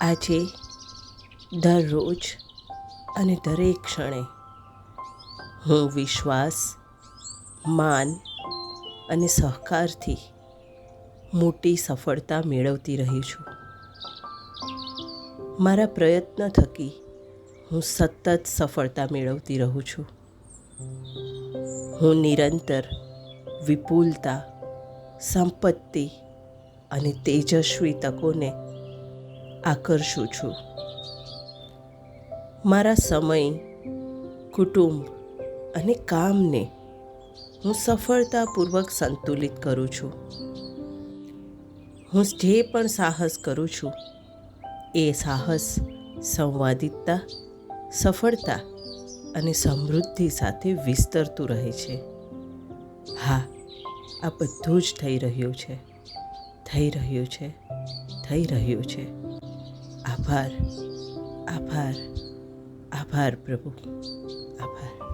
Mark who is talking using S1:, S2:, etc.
S1: આજે દરરોજ અને દરેક ક્ષણે હું વિશ્વાસ, માન અને સહકારથી મોટી સફળતા મેળવતી રહી છું. મારા પ્રયત્ન થકી હું સતત સફળતા મેળવતી રહું છું. હું નિરંતર વિપુલતા, સંપત્તિ અને તેજસ્વી તકોને આકર્ષું છું. મારા સમય, કુટુંબ અને કામને હું સફળતાપૂર્વક સંતુલિત કરું છું. હું જે પણ સાહસ કરું છું એ સાહસ સંવાદિતતા, સફળતા અને સમૃદ્ધિ સાથે વિસ્તરતું રહે છે. હા, આ બધું જ થઈ રહ્યું છે, થઈ રહ્યું છે, થઈ રહ્યું છે. આભાર, આભાર, આભાર પ્રભુ, આભાર.